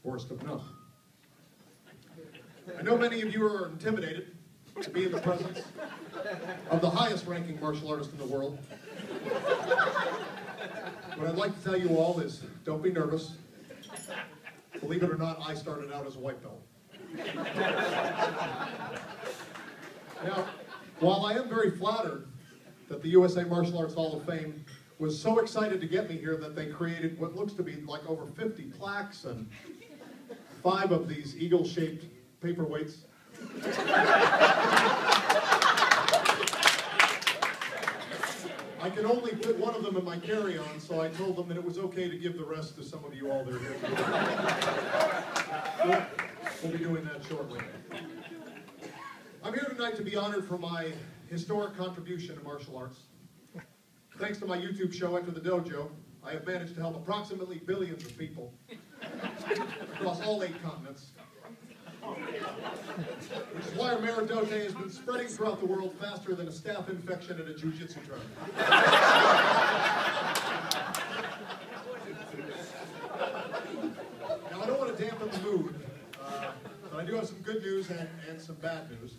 Worst of none. I know many of you are intimidated to be in the presence of the highest ranking martial artist in the world. What I'd like to tell you all is, don't be nervous. Believe it or not, I started out as a white belt. Now, while I am very flattered that the USA Martial Arts Hall of Fame was so excited to get me here that they created what looks to be like over 50 plaques and 5 of these eagle-shaped paperweights. I could only fit one of them in my carry-on, so I told them that it was okay to give the rest to some of you all that are here. We'll be doing that shortly. I'm here tonight to be honored for my historic contribution to martial arts. Thanks to my YouTube show, Enter the Dojo, I have managed to help approximately billions of people across all 8 continents. Which is why our Dojo has been spreading throughout the world faster than a staph infection at a jiu-jitsu tournament. Now, I don't want to dampen the mood, but I do have some good news and some bad news.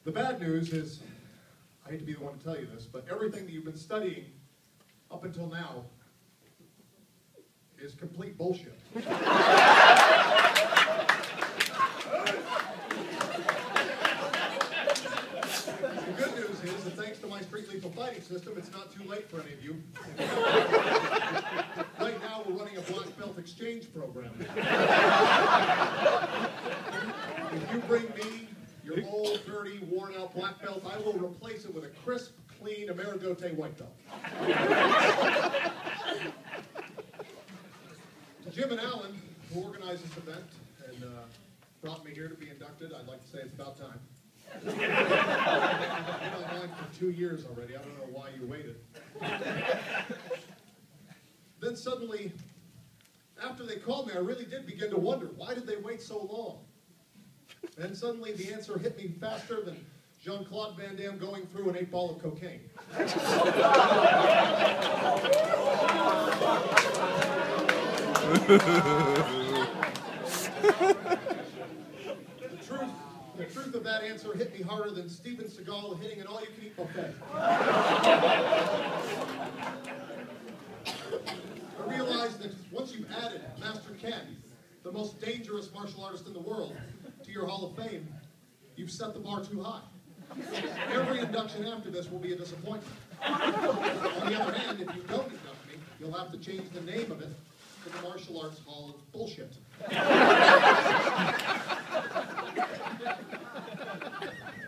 The bad news is, I hate to be the one to tell you this, but everything that you've been studying up until now is complete bullshit. The good news is that thanks to my street lethal fighting system, it's not too late for any of you. Right now, we're running a black belt exchange program. If you bring me your old, dirty, worn-out black belt, I will replace it with a crisp, clean Ameridote white belt. To Jim and Alan, who organized this event and brought me here to be inducted, I'd like to say it's about time. I've been online for 2 years already. I don't know why you waited. Then suddenly, after they called me, I really did begin to wonder, why did they wait so long? And suddenly the answer hit me faster than Jean-Claude Van Damme going through an 8-ball of cocaine. The truth of that answer hit me harder than Steven Seagal hitting an all-you-can-eat buffet. I realized that once you've added Master Ken, the most dangerous martial artist in the world, to your Hall of Fame, you've set the bar too high. Every induction after this will be a disappointment. On the other hand, if you don't induct me, you'll have to change the name of it to the Martial Arts Hall of Bullshit.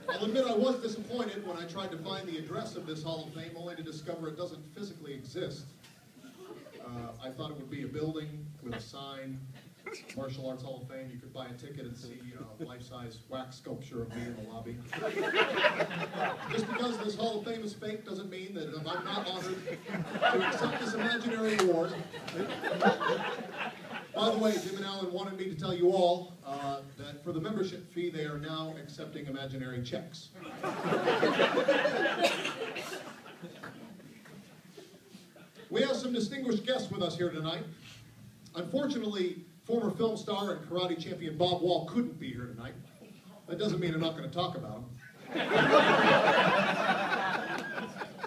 I'll admit I was disappointed when I tried to find the address of this Hall of Fame, only to discover it doesn't physically exist. I thought it would be a building with a sign, Martial Arts Hall of Fame. You could buy a ticket and see a life-size wax sculpture of me in the lobby. Just because this Hall of Fame is fake doesn't mean that I'm not honored to accept this imaginary award. By the way, Jim and Alan wanted me to tell you all that for the membership fee, they are now accepting imaginary checks. We have some distinguished guests with us here tonight. Unfortunately, former film star and karate champion Bob Wall couldn't be here tonight. That doesn't mean I'm not going to talk about him.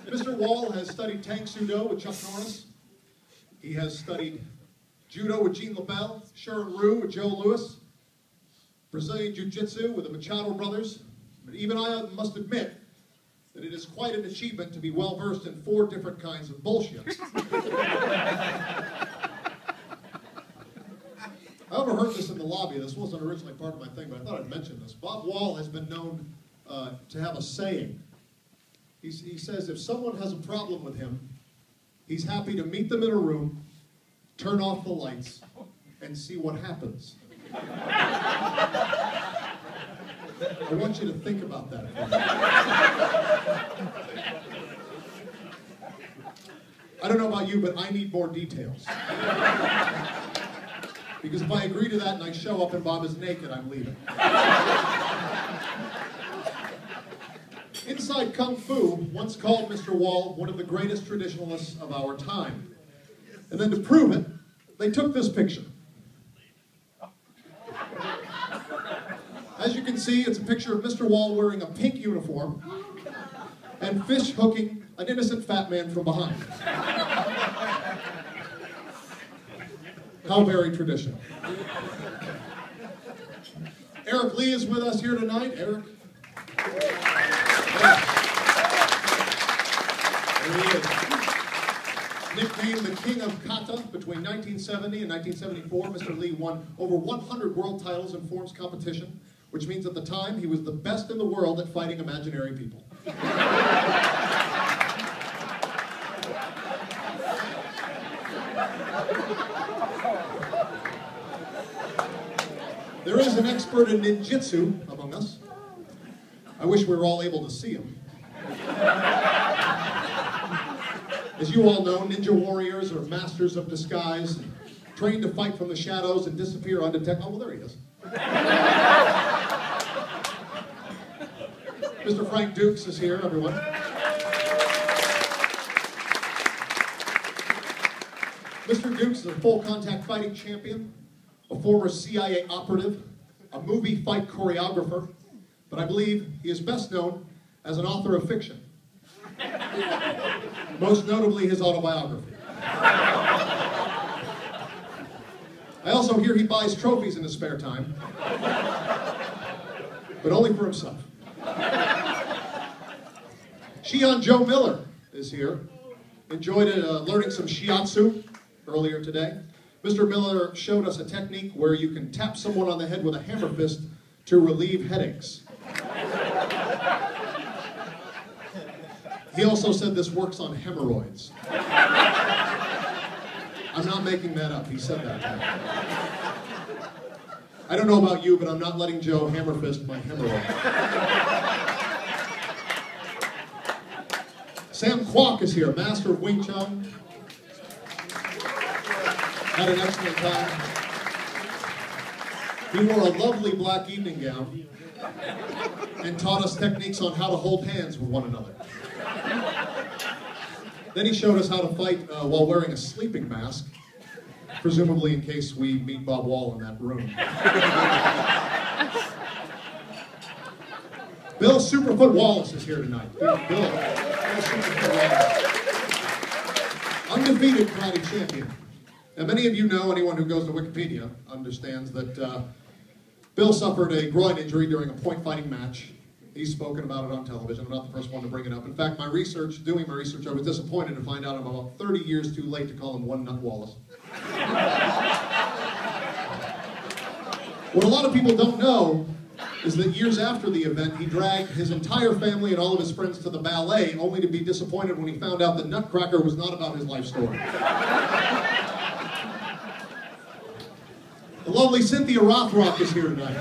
Mr. Wall has studied Tang Sudo with Chuck Norris. He has studied Judo with Gene LaBelle, Sharon Rue with Joe Louis, Brazilian Jiu-Jitsu with the Machado brothers. But even I must admit that it is quite an achievement to be well-versed in 4 different kinds of bullshit. I overheard this in the lobby. This wasn't originally part of my thing, but I thought I'd mention this. Bob Wall has been known to have a saying. He says if someone has a problem with him, he's happy to meet them in a room, turn off the lights, and see what happens. I want you to think about that. I don't know about you, but I need more details. Because if I agree to that and I show up and Bob is naked, I'm leaving. Inside Kung Fu once called Mr. Wall one of the greatest traditionalists of our time. And then to prove it, they took this picture. As you can see, it's a picture of Mr. Wall wearing a pink uniform and fish hooking an innocent fat man from behind. How very traditional. Eric Lee is with us here tonight. Eric. There he is. Nicknamed the King of Kata between 1970 and 1974, Mr. Lee won over 100 world titles in forms competition, which means at the time he was the best in the world at fighting imaginary people. There is an expert in ninjutsu among us. I wish we were all able to see him. As you all know, ninja warriors are masters of disguise, trained to fight from the shadows and disappear undetected. Oh, well, there he is. Mr. Frank Dukes is here, everyone. Mr. Dukes is a full contact fighting champion, a former CIA operative, a movie fight choreographer, but I believe he is best known as an author of fiction. Most notably his autobiography. I also hear he buys trophies in his spare time, but only for himself. Shion Joe Miller is here. Enjoyed learning some shiatsu earlier today. Mr. Miller showed us a technique where you can tap someone on the head with a hammer fist to relieve headaches. He also said this works on hemorrhoids. I'm not making that up, he said that. I don't know about you, but I'm not letting Joe hammer fist my hemorrhoid. Sam Kwok is here, master of Wing Chun. Had an excellent time. He wore a lovely black evening gown and taught us techniques on how to hold hands with one another. Then he showed us how to fight while wearing a sleeping mask, presumably in case we meet Bob Wall in that room. Bill Superfoot Wallace is here tonight. Bill Superfoot Wallace. Undefeated karate champion. Now many of you know, anyone who goes to Wikipedia understands that Bill suffered a groin injury during a point fighting match. He's spoken about it on television. I'm not the first one to bring it up. In fact, doing my research, I was disappointed to find out I'm about 30 years too late to call him One Nut Wallace. What a lot of people don't know is that years after the event, he dragged his entire family and all of his friends to the ballet, only to be disappointed when he found out that Nutcracker was not about his life story. The lovely Cynthia Rothrock is here tonight.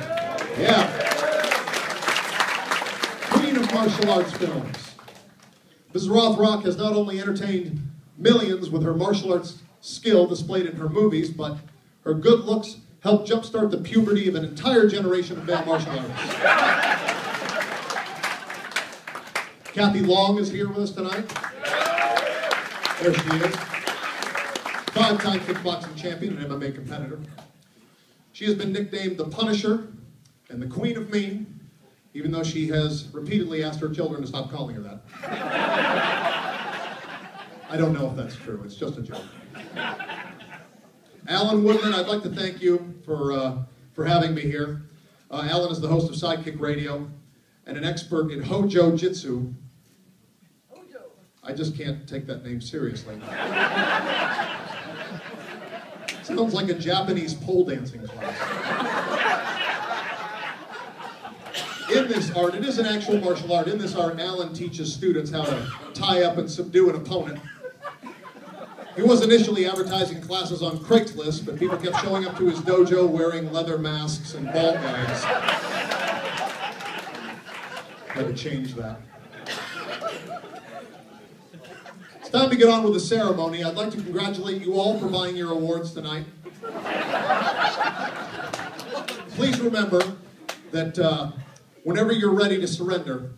Yeah. Queen of martial arts films. Mrs. Rothrock has not only entertained millions with her martial arts skill displayed in her movies, but her good looks helped jumpstart the puberty of an entire generation of male martial artists. Kathy Long is here with us tonight. There she is. 5-time kickboxing champion and MMA competitor. She has been nicknamed the Punisher and the Queen of Mean, even though she has repeatedly asked her children to stop calling her that. I don't know if that's true, it's just a joke. Alan Woodman, I'd like to thank you for having me here. Alan is the host of Sidekick Radio and an expert in Hojo Jitsu. I just can't take that name seriously. Sounds like a Japanese pole dancing class. In this art, it is an actual martial art. In this art, Alan teaches students how to tie up and subdue an opponent. He was initially advertising classes on Craigslist, but people kept showing up to his dojo wearing leather masks and ball gags. Had to change that. It's time to get on with the ceremony. I'd like to congratulate you all for buying your awards tonight. Please remember that whenever you're ready to surrender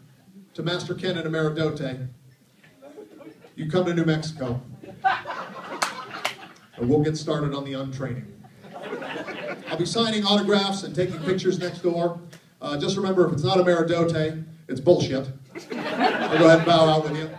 to Master Ken and Emeridote, you come to New Mexico. And we'll get started on the untraining. I'll be signing autographs and taking pictures next door. Just remember, if it's not a Meridote, it's bullshit. I'll go ahead and bow out with you.